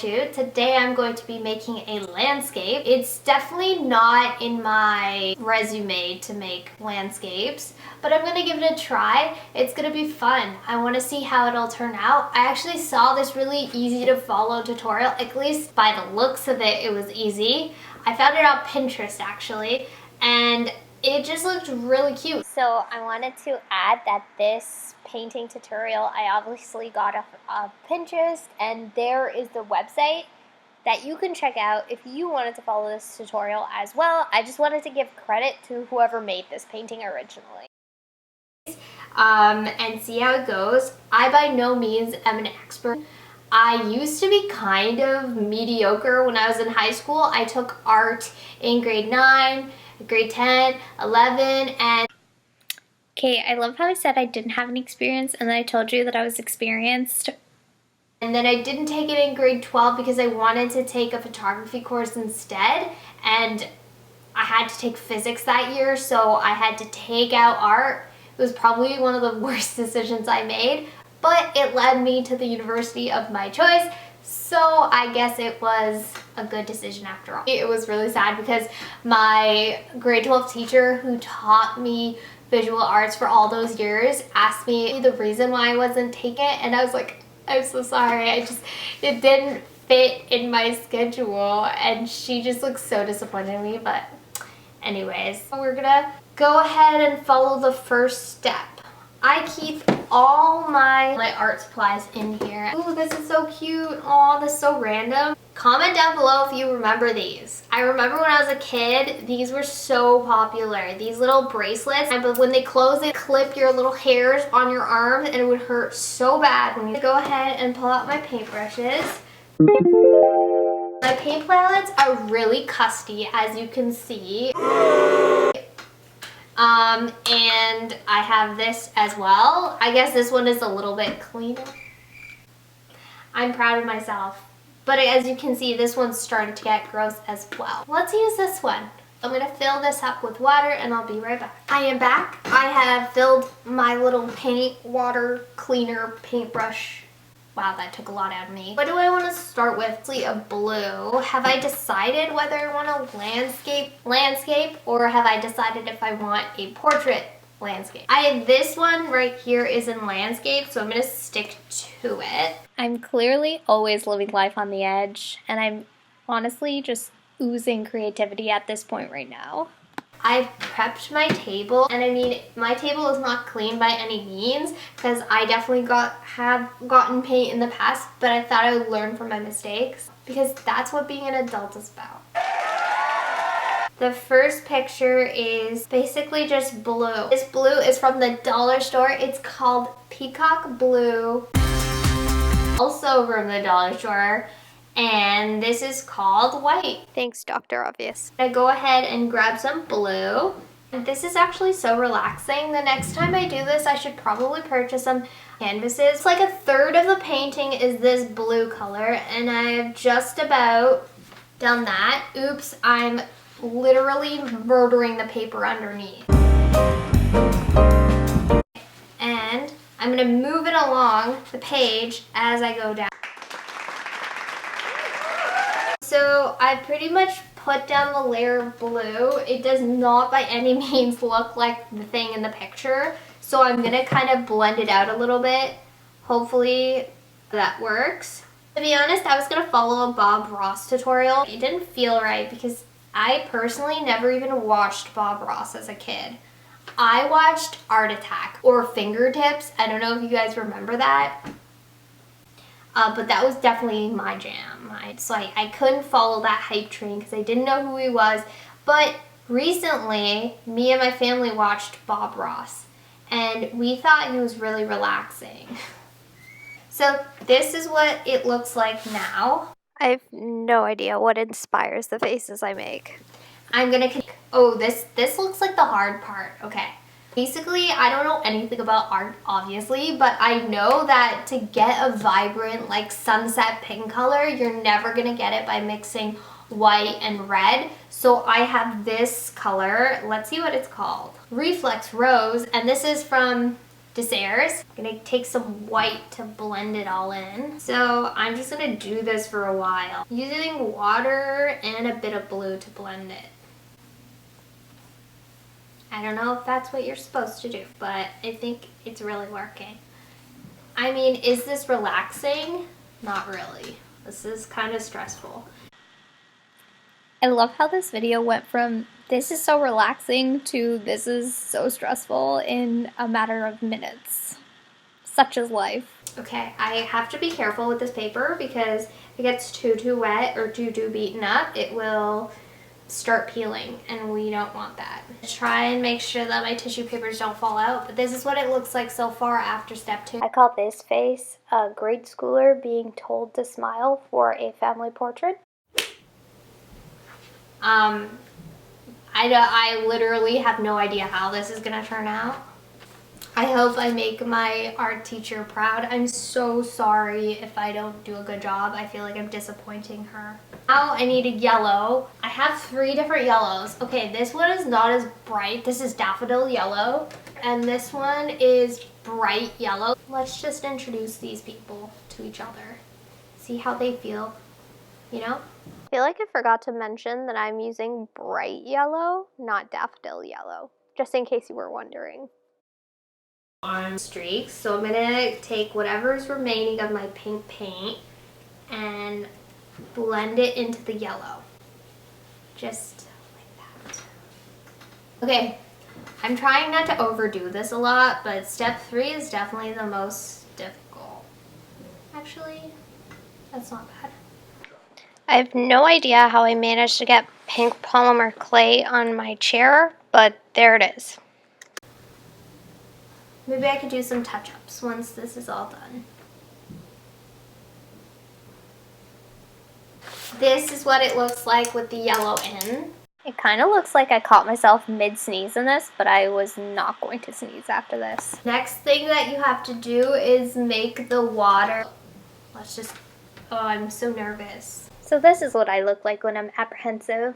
shoot. Today I'm going to be making a landscape. It's definitely not in my resume to make landscapes, but I'm gonna give it a try. It's gonna be fun. I wanna see how it'll turn out. I actually saw this really easy to follow tutorial, at least by the looks of it, it was easy. I found it on Pinterest actually, and it just looked really cute. So I wanted to add that this painting tutorial I obviously got off Pinterest, and there is the website that you can check out if you wanted to follow this tutorial as well. I just wanted to give credit to whoever made this painting originally. And see how it goes. I by no means am an expert. I used to be kind of mediocre when I was in high school. I took art in grade 9, grade 10, 11, and okay, I love how I said I didn't have any experience and then I told you that I was experienced. And then I didn't take it in grade 12 because I wanted to take a photography course instead, and I had to take physics that year, so I had to take out art. It was probably one of the worst decisions I made, but it led me to the university of my choice, so I guess it was a good decision after all. It was really sad because my grade 12 teacher who taught me visual arts for all those years asked me the reason why I wasn't taking it, and I was like, I'm so sorry, it didn't fit in my schedule, and she just looked so disappointed in me. But anyways, we're gonna go ahead and follow the first step. I keep all my art supplies in here. Ooh, this is so cute. Oh, this is so random. Comment down below if you remember these. I remember when I was a kid, these were so popular. These little bracelets, but when they close, they clip your little hairs on your arms and it would hurt so bad. When you go ahead and pull out my paintbrushes. My paint palettes are really custy, as you can see. And I have this as well. I guess this one is a little bit cleaner. I'm proud of myself. But as you can see, this one's starting to get gross as well. Let's use this one. I'm gonna fill this up with water and I'll be right back. I am back. I have filled my little paint water cleaner paintbrush. Wow, that took a lot out of me. What do I want to start with? A blue. Have I decided whether I want a landscape, or have I decided if I want a portrait landscape? This one right here is in landscape, so I'm going to stick to it. I'm clearly always living life on the edge, and I'm honestly just oozing creativity at this point right now. I've prepped my table, and I mean, my table is not clean by any means because I definitely have gotten paint in the past, but I thought I would learn from my mistakes because that's what being an adult is about. The first picture is basically just blue. This blue is from the dollar store. It's called Peacock Blue, also from the dollar store. And this is called white. Thanks, Dr. Obvious. I go ahead and grab some blue. This is actually so relaxing. The next time I do this, I should probably purchase some canvases. It's like a third of the painting is this blue color, and I've just about done that. Oops, I'm literally murdering the paper underneath. And I'm gonna move it along the page as I go down. So I pretty much put down the layer of blue. It does not by any means look like the thing in the picture. So I'm gonna kind of blend it out a little bit. Hopefully that works. To be honest, I was gonna follow a Bob Ross tutorial. It didn't feel right because I personally never even watched Bob Ross as a kid. I watched Art Attack or Fingertips. I don't know if you guys remember that. But that was definitely my jam. So I couldn't follow that hype train because I didn't know who he was. But recently, me and my family watched Bob Ross, and we thought he was really relaxing. So this is what it looks like now. I have no idea what inspires the faces I make. I'm gonna, oh, this looks like the hard part. Okay. Basically, I don't know anything about art, obviously, but I know that to get a vibrant, like, sunset pink color, you're never gonna get it by mixing white and red. So I have this color. Let's see what it's called. Reflex Rose, and this is from Desserts. I'm gonna take some white to blend it all in. So I'm just gonna do this for a while, using water and a bit of blue to blend it. I don't know if that's what you're supposed to do, but I think it's really working. I mean, is this relaxing? Not really. This is kind of stressful. I love how this video went from this is so relaxing to this is so stressful in a matter of minutes. Such is life. Okay, I have to be careful with this paper because if it gets too wet or too beaten up, it will start peeling, and we don't want that. Try and make sure that my tissue papers don't fall out, but this is what it looks like so far after step 2. I call this face a grade schooler being told to smile for a family portrait. I literally have no idea how this is gonna turn out. I hope I make my art teacher proud. I'm so sorry if I don't do a good job. I feel like I'm disappointing her. Now I need a yellow. I have 3 different yellows. Okay, this one is not as bright. This is daffodil yellow. And this one is bright yellow. Let's just introduce these people to each other. See how they feel, you know? I feel like I forgot to mention that I'm using bright yellow, not daffodil yellow, just in case you were wondering. On streaks, so I'm gonna take whatever's remaining of my pink paint and blend it into the yellow, just like that. Okay, I'm trying not to overdo this a lot, but step 3 is definitely the most difficult. Actually, that's not bad. I have no idea how I managed to get pink polymer clay on my chair, but there it is. Maybe I could do some touch-ups once this is all done. This is what it looks like with the yellow in. It kind of looks like I caught myself mid-sneeze in this, but I was not going to sneeze after this. Next thing that you have to do is make the water. Let's just, oh, I'm so nervous. So this is what I look like when I'm apprehensive.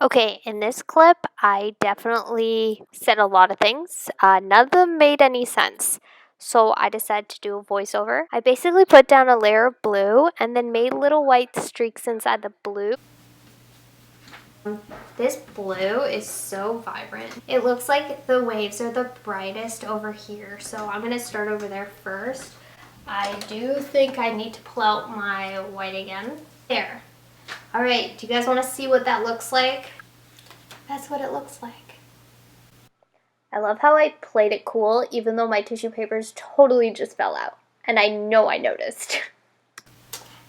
Okay, in this clip, I definitely said a lot of things. None of them made any sense. So I decided to do a voiceover. I basically put down a layer of blue and then made little white streaks inside the blue. This blue is so vibrant. It looks like the waves are the brightest over here. So I'm gonna start over there first. I do think I need to pull out my white again. There. All right, do you guys want to see what that looks like? That's what it looks like. I love how I played it cool even though my tissue papers totally just fell out. And I know I noticed.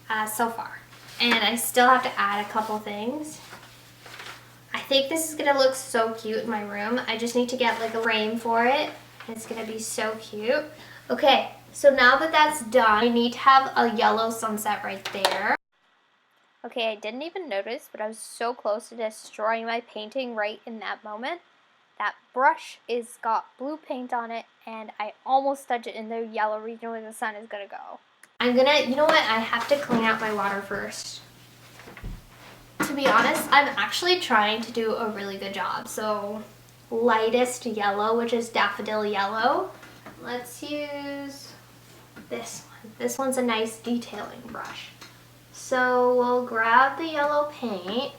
So far. And I still have to add a couple things. I think this is going to look so cute in my room. I just need to get like a frame for it. It's going to be so cute. Okay, so now that that's done, I need to have a yellow sunset right there. Okay, I didn't even notice, but I was so close to destroying my painting right in that moment. That brush is got blue paint on it, and I almost touched it in the yellow region where the sun is gonna go. You know what, I have to clean out my water first. To be honest, I'm actually trying to do a really good job. So, lightest yellow, which is daffodil yellow. Let's use this one. This one's a nice detailing brush. So we'll grab the yellow paint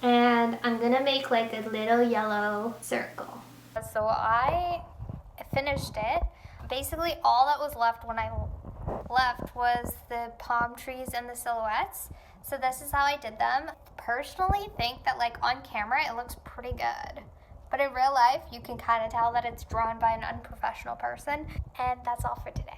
and I'm gonna make like a little yellow circle. So I finished it. Basically all that was left when I left was the palm trees and the silhouettes. So this is how I did them. Personally think that like on camera it looks pretty good. But in real life you can kind of tell that it's drawn by an unprofessional person. And that's all for today.